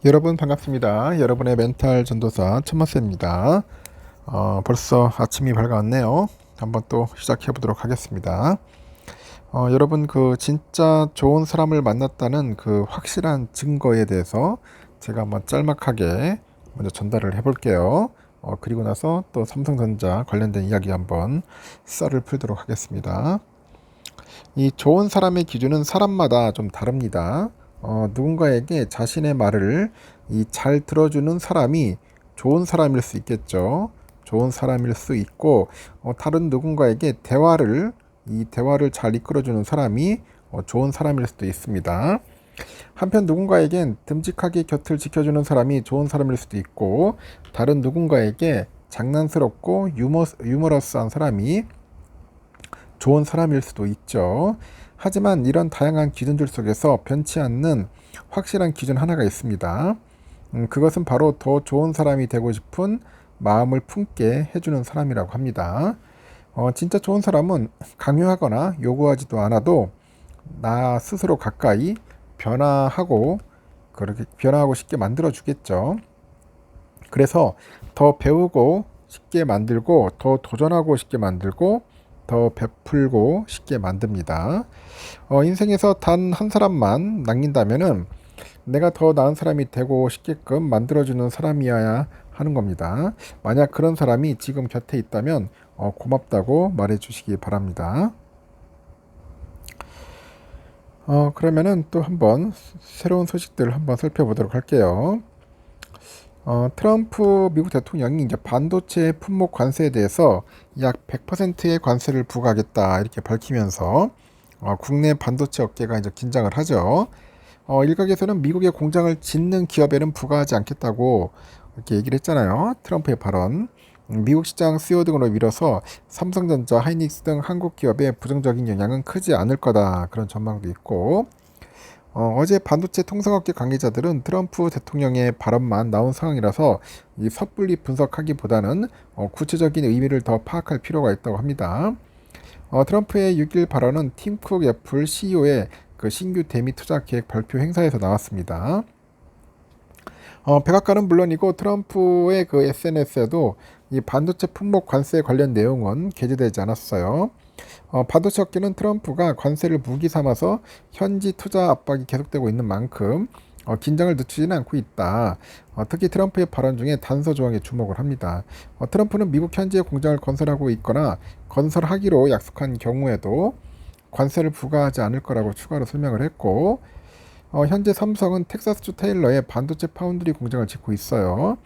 여러분 반갑습니다. 여러분의 멘탈 전도사 천마스입니다. 벌써 아침이 밝아왔네요. 한번 또 시작해 보도록 하겠습니다. 여러분 그 진짜 좋은 사람을 만났다는 그 확실한 증거에 대해서 제가 한번 짤막하게 먼저 전달을 해볼게요. 그리고 나서 또 삼성전자 관련된 이야기 한번 썰을 풀도록 하겠습니다. 이 좋은 사람의 기준은 사람마다 좀 다릅니다. 누군가에게 자신의 말을 잘 들어주는 사람이 좋은 사람일 수 있겠죠. 좋은 사람일 수 있고, 다른 누군가에게 대화를 잘 이끌어주는 사람이 좋은 사람일 수도 있습니다. 한편 누군가에겐 듬직하게 곁을 지켜주는 사람이 좋은 사람일 수도 있고, 다른 누군가에게 장난스럽고 유머러스한 사람이 좋은 사람일 수도 있죠. 하지만 이런 다양한 기준들 속에서 변치 않는 확실한 기준 하나가 있습니다. 그것은 바로 더 좋은 사람이 되고 싶은 마음을 품게 해주는 사람이라고 합니다. 진짜 좋은 사람은 강요하거나 요구하지도 않아도 나 스스로 가까이 변화하고 그렇게 변화하고 쉽게 만들어 주겠죠. 그래서 더 배우고 쉽게 만들고 더 도전하고 쉽게 만들고 더 베풀고 쉽게 만듭니다. 인생에서 단 한 사람만 남긴다면은 내가 더 나은 사람이 되고 싶게끔 만들어주는 사람이어야 하는 겁니다. 만약 그런 사람이 지금 곁에 있다면 고맙다고 말해주시기 바랍니다. 그러면은 또 한번 새로운 소식들을 한번 살펴보도록 할게요. 트럼프 미국 대통령이 이제 반도체 품목 관세에 대해서 약 100%의 관세를 부과하겠다 이렇게 밝히면서 국내 반도체 업계가 이제 긴장을 하죠. 일각에서는 미국의 공장을 짓는 기업에는 부과하지 않겠다고 이렇게 얘기를 했잖아요. 트럼프의 발언. 미국 시장 수요 등으로 밀어서 삼성전자, 하이닉스 등 한국 기업에 부정적인 영향은 크지 않을 거다 그런 전망도 있고, 어제 반도체 통상업계 관계자들은 트럼프 대통령의 발언만 나온 상황이라서 이 섣불리 분석하기보다는 구체적인 의미를 더 파악할 필요가 있다고 합니다. 트럼프의 6일 발언은 팀쿡 애플 CEO의 그 신규 대미 투자 계획 발표 행사에서 나왔습니다. 백악관은 물론이고 트럼프의 그 SNS에도 이 반도체 품목 관세 관련 내용은 게재되지 않았어요. 반도체 업계는 트럼프가 관세를 무기 삼아서 현지 투자 압박이 계속되고 있는 만큼 긴장을 늦추지는 않고 있다. 특히 트럼프의 발언 중에 단서 조항에 주목을 합니다. 트럼프는 미국 현지에 공장을 건설하고 있거나 건설하기로 약속한 경우에도 관세를 부과하지 않을 거라고 추가로 설명을 했고, 현재 삼성은 텍사스주 테일러에 반도체 파운드리 공장을 짓고 있어요.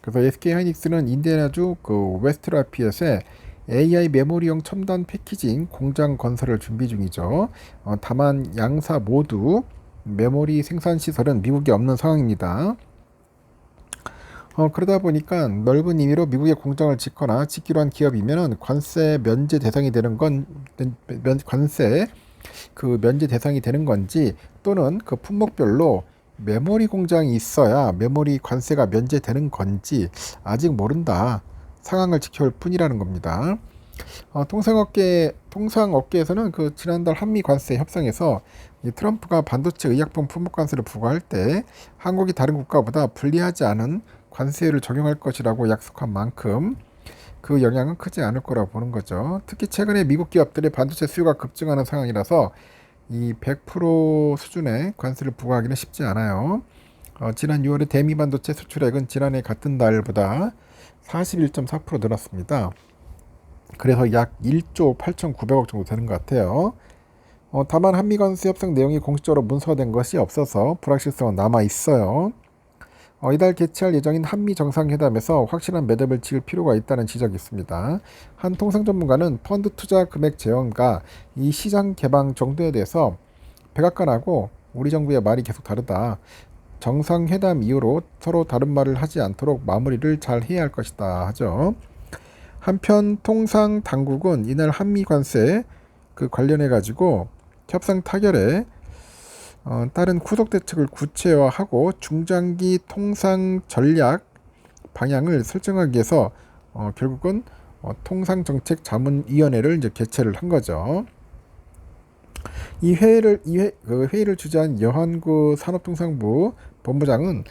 그래서 SK 하이닉스는 인디애나주 그 웨스트라피엇에 AI 메모리용 첨단 패키징 공장 건설을 준비 중이죠. 다만 양사 모두 메모리 생산 시설은 미국에 없는 상황입니다. 그러다 보니까 넓은 의미로 미국에 공장을 짓거나 짓기로 한 기업이면은 관세 면제 대상이 되는 건 관세 그 면제 대상이 되는 건지, 또는 그 품목별로 메모리 공장이 있어야 메모리 관세가 면제되는 건지 아직 모른다. 상황을 지켜볼 뿐이라는 겁니다. 통상업계에서는 그 지난달 한미 관세 협상에서 이 트럼프가 반도체 의약품 품목 관세를 부과할 때 한국이 다른 국가보다 불리하지 않은 관세율을 적용할 것이라고 약속한 만큼 그 영향은 크지 않을 거라고 보는 거죠. 특히 최근에 미국 기업들의 반도체 수요가 급증하는 상황이라서 이 100% 수준의 관세를 부과하기는 쉽지 않아요. 지난 6월에 대미 반도체 수출액은 지난해 같은 달보다 41.4% 늘었습니다. 그래서 약 1조 8,900억 정도 되는 것 같아요. 다만 한미 관세 협상 내용이 공식적으로 문서화된 것이 없어서 불확실성은 남아 있어요. 이달 개최할 예정인 한미 정상회담에서 확실한 매듭을 지을 필요가 있다는 지적이 있습니다. 한 통상 전문가는 펀드 투자 금액 재원과 이 시장 개방 정도에 대해서 백악관하고 우리 정부의 말이 계속 다르다. 정상회담 이후로 서로 다른 말을 하지 않도록 마무리를 잘 해야 할 것이다 하죠. 한편 통상 당국은 이날 한미 관세 그 관련해 가지고 협상 타결에 따른 후속 대책을 구체화하고 중장기 통상 전략 방향을 설정하기 위해서 결국은 통상정책자문위원회를 이제 개최를 한 거죠. 그 회의를 주재한 여한구 산업통상부 본부장은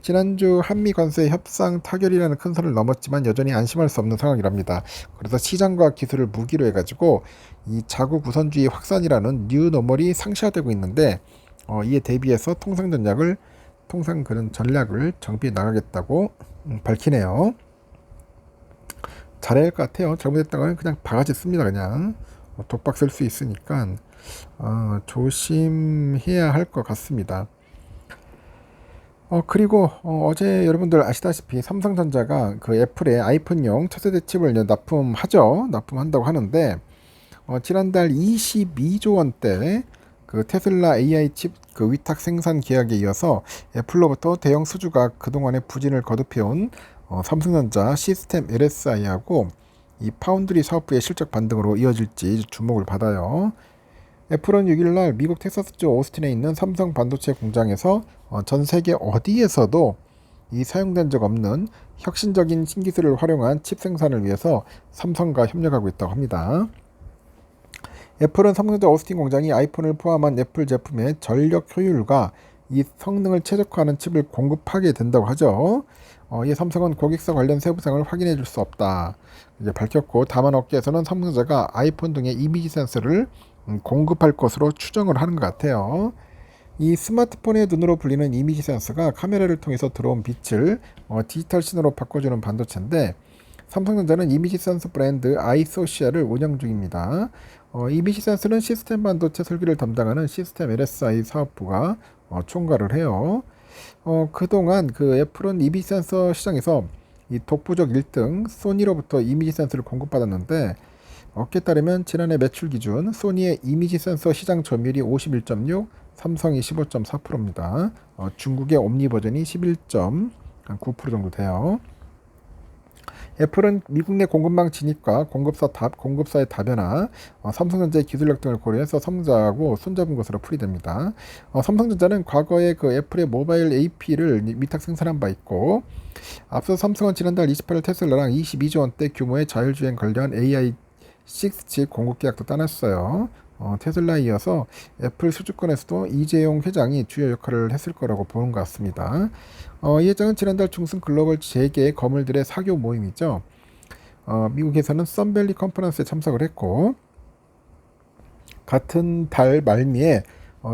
지난주 한미 관세 협상 타결이라는 큰 선을 넘었지만 여전히 안심할 수 없는 상황이랍니다. 그래서 시장과 기술을 무기로 해가지고 이 자국 우선주의 확산이라는 뉴 노멀이 상시화되고 있는데 이에 대비해서 통상 그런 전략을 정비해 나가겠다고 밝히네요. 잘해야 할 것 같아요. 잘못했다가는 그냥 바가지 씁니다. 그냥 독박 쓸 수 있으니까 조심해야 할 것 같습니다. 그리고 어제 여러분들 아시다시피 삼성전자가 그 애플의 아이폰용 차세대 칩을 이제 납품한다고 하는데 지난달 22조 원대 그 테슬라 AI 칩 그 위탁 생산 계약에 이어서 애플로부터 대형 수주가 그동안의 부진을 거듭해온 삼성전자 시스템 LSI하고 이 파운드리 사업부의 실적 반등으로 이어질지 주목을 받아요. 애플은 6일날 미국 텍사스주 오스틴에 있는 삼성 반도체 공장에서 전 세계 어디에서도 이 사용된 적 없는 혁신적인 신기술을 활용한 칩 생산을 위해서 삼성과 협력하고 있다고 합니다. 애플은 삼성전자 오스틴 공장이 아이폰을 포함한 애플 제품의 전력 효율과 이 성능을 최적화하는 칩을 공급하게 된다고 하죠. 이 삼성은 고객사 관련 세부사항을 확인해 줄 수 없다. 이제 밝혔고 다만 업계에서는 삼성전자가 아이폰 등의 이미지 센서를 공급할 것으로 추정을 하는 것 같아요. 이 스마트폰의 눈으로 불리는 이미지 센서가 카메라를 통해서 들어온 빛을 디지털 신호로 바꿔주는 반도체인데 삼성전자는 이미지 센서 브랜드 아이소시아를 운영 중입니다. 이미지 센서는 시스템 반도체 설계를 담당하는 시스템 LSI 사업부가 총괄을 해요. 그동안 그 애플은 이미지 센서 시장에서 이 독보적 1등 소니로부터 이미지 센서를 공급받았는데 업계에 따르면 지난해 매출 기준 소니의 이미지 센서 시장 점유율이 51.6, 삼성이 15.4%입니다. 중국의 옴니 버전이 11.9% 정도 돼요. 애플은 미국 내 공급망 진입과 공급사의 다변화, 삼성전자의 기술력 등을 고려해서 삼성전자하고 손잡은 것으로 풀이됩니다. 삼성전자는 과거에 그 애플의 모바일 AP를 위탁 생산한 바 있고, 앞서 삼성은 지난달 28일 테슬라랑 22조 원대 규모의 자율주행 관련 AI6칩 공급 계약도 따냈어요. 테슬라에 이어서 애플 수주권에서도 이재용 회장이 주요 역할을 했을 거라고 보는 것 같습니다. 이 회장은 지난달 중승 글로벌 재계 거물들의 사교 모임이죠. 미국에서는 썬밸리 컨퍼런스에 참석을 했고 같은 달 말미에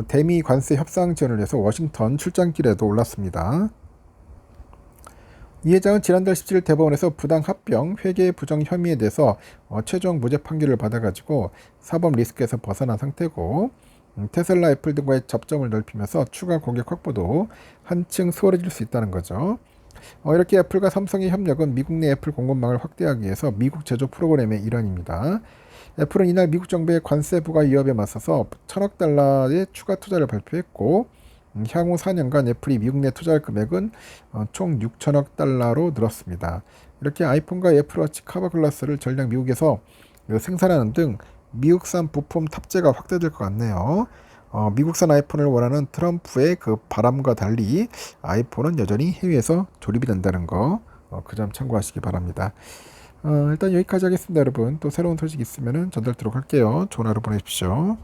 대미 관세 협상 지원을 위해서 워싱턴 출장길에도 올랐습니다. 이 회장은 지난달 17일 대법원에서 부당 합병, 회계 부정 혐의에 대해서 최종 무죄 판결을 받아가지고 사법 리스크에서 벗어난 상태고 테슬라, 애플 등과의 접점을 넓히면서 추가 고객 확보도 한층 수월해질 수 있다는 거죠. 이렇게 애플과 삼성의 협력은 미국 내 애플 공급망을 확대하기 위해서 미국 제조 프로그램의 일환입니다. 애플은 이날 미국 정부의 관세 부과 위협에 맞서서 1,000억 달러의 추가 투자를 발표했고 향후 4년간 애플이 미국 내 투자할 금액은 총 6천억 달러로 늘었습니다. 이렇게 아이폰과 애플워치 커버 글라스를 전량 미국에서 생산하는 등 미국산 부품 탑재가 확대될 것 같네요. 미국산 아이폰을 원하는 트럼프의 그 바람과 달리 아이폰은 여전히 해외에서 조립이 된다는 거, 그 점 참고하시기 바랍니다. 일단 여기까지 하겠습니다, 여러분. 또 새로운 소식 있으면 전달드리도록 할게요. 좋은 하루 보내십시오.